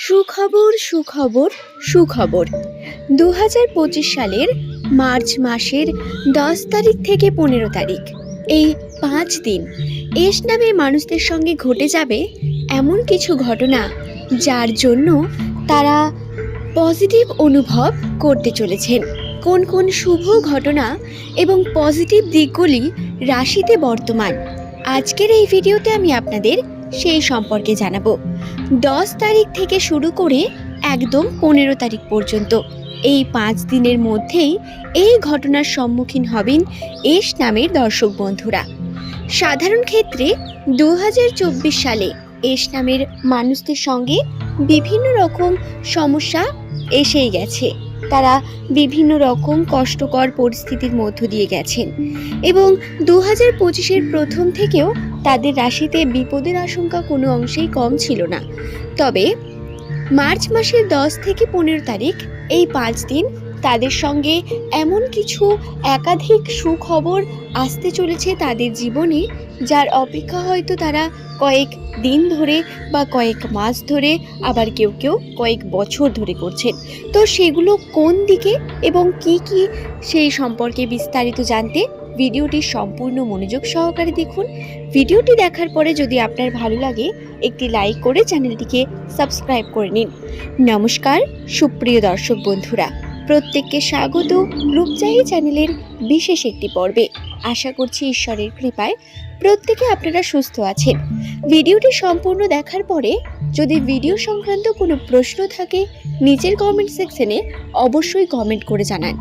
সুখবর সুখবর সুখবর 2025 সালের মার্চ মাসের 10 তারিখ থেকে 15 তারিখ এই 5 দিন এস নামে মানুষদের সঙ্গে ঘটে যাবে এমন কিছু ঘটনা যার জন্য তারা পজিটিভ অনুভব করতে চলেছেন। কোন কোন শুভ ঘটনা এবং পজিটিভ দিকগুলি রাশিতে বর্তমান, আজকের এই ভিডিওতে আমি আপনাদের সেই সম্পর্কে জানাবো। 10 তারিখ থেকে শুরু করে একদম 15 তারিখ পর্যন্ত এই 5 দিনের মধ্যেই এই ঘটনার সম্মুখীন হবেন এস নামের দর্শক বন্ধুরা। সাধারণ ক্ষেত্রে 2024 সালে এস নামের মানুষদের সঙ্গে বিভিন্ন রকম সমস্যা এসেই গেছে। তারা বিভিন্ন রকম কষ্টকর পরিস্থিতির মধ্য দিয়ে গেছেন এবং 2025-এর প্রথম থেকেও তাদের রাশিতে বিপদের আশঙ্কা কোনো অংশেই কম ছিল না। তবে মার্চ মাসের 10 থেকে 15 তারিখ এই 5 দিন তাদের সঙ্গে এমন কিছু একাধিক সুখবর আসতে চলেছে তাদের জীবনে, যার অপেক্ষা হয়তো তারা কয়েক দিন ধরে বা কয়েক মাস ধরে, আবার কেউ কেউ কয়েক বছর ধরে করছেন। তো সেগুলো কোন দিকে এবং কি কি সেই সম্পর্কে বিস্তারিত জানতে ভিডিওটি সম্পূর্ণ মনোযোগ সহকারে দেখুন। ভিডিওটি দেখার পরে যদি আপনার ভালো লাগে একটি লাইক করে চ্যানেলটিকে সাবস্ক্রাইব করে নিন। নমস্কার সুপ্রিয় দর্শক বন্ধুরা, প্রত্যেককে স্বাগত রূপচাহি চ্যানেলের বিশেষ একটি পর্বে। আশা করছি ঈশ্বরের কৃপায় প্রত্যেকে আপনারা সুস্থ আছেন। ভিডিওটি সম্পূর্ণ দেখার পরে যদি ভিডিও সংক্রান্ত কোনো প্রশ্ন থাকে নিচের কমেন্ট সেকশনে অবশ্যই কমেন্ট করে জানান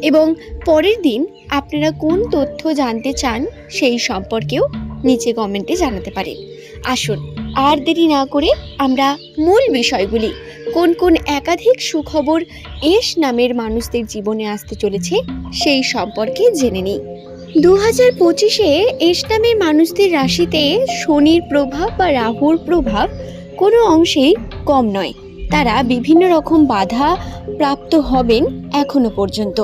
এবং পরের দিন আপনারা কোন তথ্য জানতে চান সেই সম্পর্কেও নিচে কমেন্টে জানাতে পারেন। আসুন আর দেরি না করে আমরা মূল বিষয়গুলি, কোন কোন একাধিক সুখবর এস নামের মানুষদের জীবনে আসতে চলেছে সেই সম্পর্কে জেনে নিই। 2025-এ এস নামের মানুষদের রাশিতে শনির প্রভাব বা রাহুর প্রভাব কোনো অংশেই কম নয়। তারা বিভিন্ন রকম বাধা প্রাপ্ত হবেন এখনো পর্যন্ত,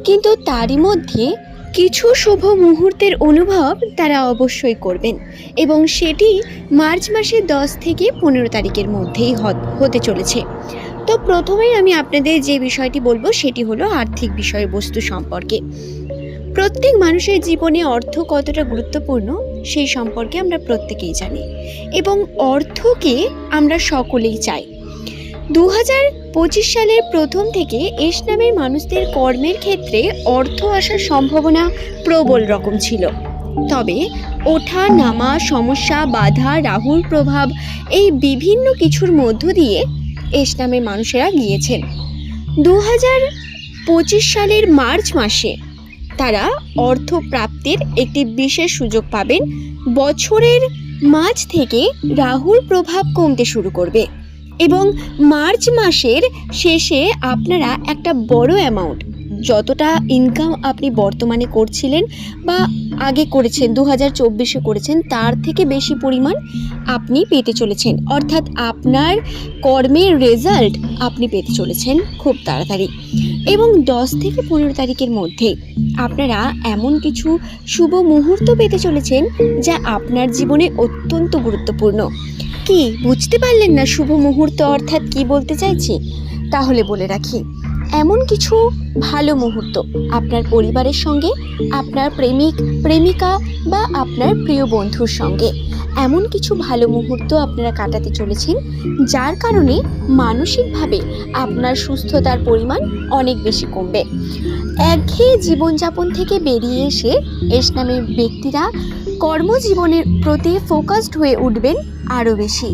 কিন্তু তারই মধ্যে কিছু শুভ মুহূর্তের অনুভব তারা অবশ্যই করবেন এবং সেটি মার্চ মাসের 10 থেকে 15 তারিখের মধ্যেই হতে চলেছে। তো প্রথমেই আমি আপনাদের যে বিষয়টি বলবো সেটি হলো আর্থিক বিষয়বস্তু সম্পর্কে। প্রত্যেক মানুষের জীবনে অর্থ কতটা গুরুত্বপূর্ণ সেই সম্পর্কে আমরা প্রত্যেকেই জানি এবং অর্থকে আমরা সকলেই চাই। 2025 সালের প্রথম থেকে এস নামের মানুষদের কর্মের ক্ষেত্রে অর্থ আসার সম্ভাবনা প্রবল রকম ছিল। তবে ওঠা নামা, সমস্যা, বাধা, রাহুর প্রভাব এই বিভিন্ন কিছুর মধ্য দিয়ে এস নামের মানুষেরা গিয়েছেন। 2025 সালের মার্চ মাসে তারা অর্থ প্রাপ্তির একটি বিশেষ সুযোগ পাবেন। বছরের মাঝ থেকে রাহুর প্রভাব কমতে শুরু করবে এবং মার্চ মাসের শেষে আপনারা একটা বড় অ্যামাউন্ট, যতটা ইনকাম আপনি বর্তমানে করছিলেন বা আগে করেছেন 2024-এ করেছেন, তার থেকে বেশি পরিমাণ আপনি পেতে চলেছেন। অর্থাৎ আপনার কর্মের রেজাল্ট আপনি পেতে চলেছেন খুব তাড়াতাড়ি এবং 10 থেকে 15 তারিখের মধ্যে আপনারা এমন কিছু শুভ মুহূর্ত পেতে চলেছেন যা আপনার জীবনে অত্যন্ত গুরুত্বপূর্ণ। কি বুঝতে পারলেন না শুভ মুহূর্ত অর্থাৎ কি বলতে চাইছি? তাহলে বলে রাখি, এমন কিছু ভালো মুহূর্ত আপনার পরিবারের সঙ্গে, আপনার প্রেমিক প্রেমিকা বা আপনার প্রিয় বন্ধুর সঙ্গে এমন কিছু ভালো মুহূর্ত আপনারা কাটাতে চলেছেন, যার কারণে মানসিকভাবে আপনার সুস্থতার পরিমাণ অনেক বেশি কমবে। একঘেয়ে জীবনযাপন থেকে বেরিয়ে এসে এস নামের ব্যক্তিরা কর্মজীবনের প্রতি ফোকাসড হয়ে উঠবেন আরও বেশি।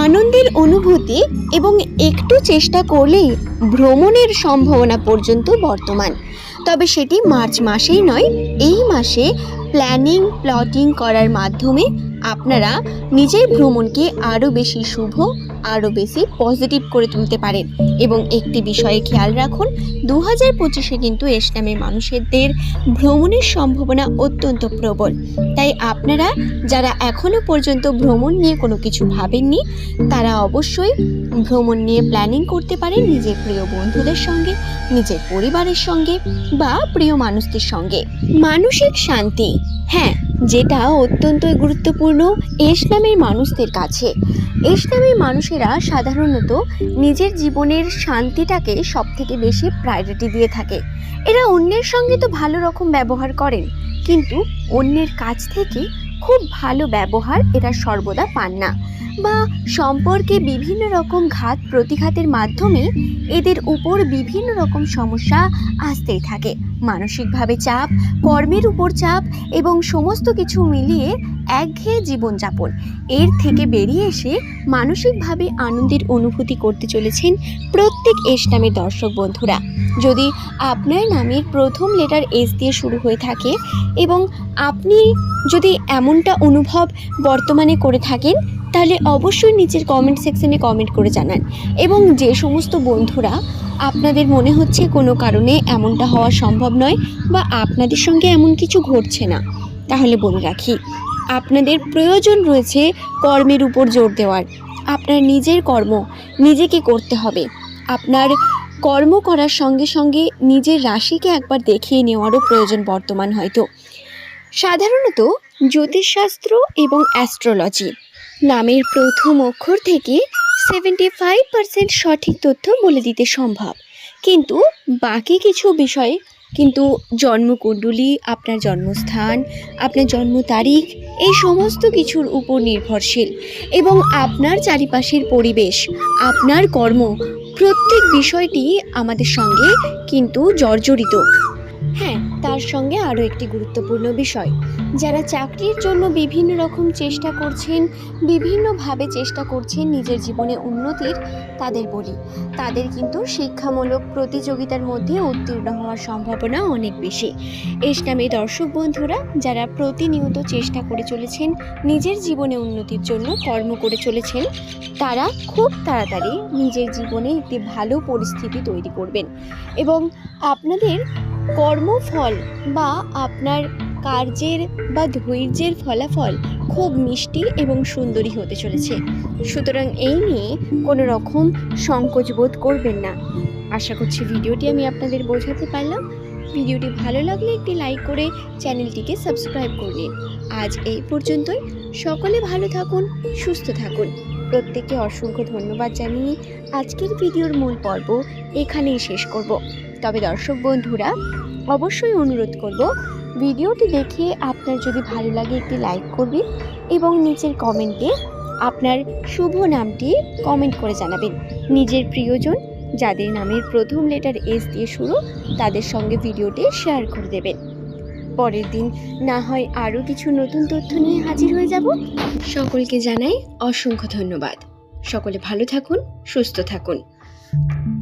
আনন্দের অনুভূতি এবং একটু চেষ্টা করলেই ভ্রমণের সম্ভাবনা পর্যন্ত বর্তমান। তবে সেটি মার্চ মাসেই নয়, এই মাসে প্লটিং করার মাধ্যমে আপনারা নিজের ভ্রমণকে আরও বেশি শুভ, আরও বেশি পজিটিভ করে তুলতে পারেন। এবং একটি বিষয়ে খেয়াল রাখুন, 2025-এ কিন্তু এস নামের মানুষদের ভ্রমণের সম্ভাবনা অত্যন্ত প্রবল। তাই আপনারা যারা এখনও পর্যন্ত ভ্রমণ নিয়ে কোনো কিছু ভাবেননি, তারা অবশ্যই ভ্রমণ নিয়ে প্ল্যানিং করতে পারেন নিজের প্রিয় বন্ধুদের সঙ্গে, নিজের পরিবারের সঙ্গে বা প্রিয় মানুষদের সঙ্গে। মানসিক শান্তি, হ্যাঁ, যেটা অত্যন্তই গুরুত্বপূর্ণ এস নামের মানুষদের কাছে। এস নামের মানুষেরা সাধারণত নিজের জীবনের শান্তিটাকে সবথেকে বেশি প্রায়োরিটি দিয়ে থাকে। এরা অন্যের সঙ্গে তো ভালো রকম ব্যবহার করেন, কিন্তু অন্যের কাছ থেকে খুব ভালো ব্যবহার এরা সর্বদা পান না, বা সম্পর্কে বিভিন্ন রকম ঘাত প্রতিঘাতের মাধ্যমে এদের উপর বিভিন্ন রকম সমস্যা আসতেই থাকে। মানসিকভাবে চাপ, কর্মের উপর চাপ এবং সমস্ত কিছু মিলিয়ে একঘেয়ে জীবনযাপন, এর থেকে বেরিয়ে এসে মানসিকভাবে আনন্দের অনুভূতি করতে চলেছেন প্রত্যেক এস নামের দর্শক বন্ধুরা। যদি আপনার নামের প্রথম লেটার এস দিয়ে শুরু হয়ে থাকে এবং আপনি যদি এমনটা অনুভব বর্তমানে করে থাকেন, তাহলে অবশ্যই নিচের কমেন্ট সেকশনে কমেন্ট করে জানান। এবং যে সমস্ত বন্ধুরা আপনাদের মনে হচ্ছে কোনো কারণে এমনটা হওয়া সম্ভব নয় বা আপনাদের সঙ্গে এমন কিছু ঘটছে না, তাহলে বলে রাখি, আপনাদের প্রয়োজন রয়েছে কর্মের উপর জোর দেওয়ার। আপনার নিজের কর্ম নিজেকে করতে হবে। আপনার কর্ম করার সঙ্গে সঙ্গে নিজের রাশিকে একবার দেখিয়ে নেওয়ারও প্রয়োজন বর্তমান হয়তো। সাধারণত জ্যোতিষশাস্ত্র এবং অ্যাস্ট্রোলজি নামের প্রথম অক্ষর থেকে 75% সঠিক তথ্য বলে দিতে সম্ভব, কিন্তু বাকি কিছু বিষয়ে কিন্তু জন্মকুণ্ডলী, আপনার জন্মস্থান, আপনার জন্ম তারিখ, এই সমস্ত কিছুর উপর নির্ভরশীল। এবং আপনার চারিপাশের পরিবেশ, আপনার কর্ম, প্রত্যেক বিষয়টি আমাদের সঙ্গে কিন্তু জর্জরিত। হ্যাঁ, তার সঙ্গে আরও একটি গুরুত্বপূর্ণ বিষয়, যারা চাকরির জন্য বিভিন্ন রকম চেষ্টা করছেন, বিভিন্নভাবে চেষ্টা করছেন নিজের জীবনে উন্নতির, তাদের বলি, তাদের কিন্তু শিক্ষামূলক প্রতিযোগিতার মধ্যে উত্তীর্ণ হওয়ার সম্ভাবনা অনেক বেশি। এস নামে দর্শক বন্ধুরা যারা প্রতিনিয়ত চেষ্টা করে চলেছেন নিজের জীবনে উন্নতির জন্য, কর্ম করে চলেছেন, তারা খুব তাড়াতাড়ি নিজের জীবনে একটি ভালো পরিস্থিতি তৈরি করবেন এবং আপনাদের কর্মফল বা আপনার কার্যের বা ধৈর্যের ফলাফল খুব মিষ্টি এবং সুন্দরী হতে চলেছে। সুতরাং এই নিয়ে কোনো রকম সংকোচ বোধ করবেন না। আশা করছি ভিডিওটি আমি আপনাদের বোঝাতে পারলাম। ভিডিওটি ভালো লাগলে একটি লাইক করে চ্যানেলটিকে সাবস্ক্রাইব করে নিন। আজ এই পর্যন্তই। সকলে ভালো থাকুন, সুস্থ থাকুন। প্রত্যেককে অসংখ্য ধন্যবাদ জানিয়ে আজকের ভিডিওর মূল পর্ব এখানেই শেষ করব। তবে দর্শক বন্ধুরা অবশ্যই অনুরোধ করব, ভিডিওটি দেখে আপনার যদি ভালো লাগে একটি লাইক করবেন এবং নিচের কমেন্টে আপনার শুভ নামটি কমেন্ট করে জানাবেন। নিজের প্রিয়জন যাদের নামের প্রথম লেটার এস দিয়ে শুরু, তাদের সঙ্গে ভিডিওটি শেয়ার করে দেবেন। পরের দিন না হয় আরও কিছু নতুন তথ্য নিয়ে হাজির হয়ে যাব। সকলকে জানাই অসংখ্য ধন্যবাদ। সকলে ভালো থাকুন, সুস্থ থাকুন।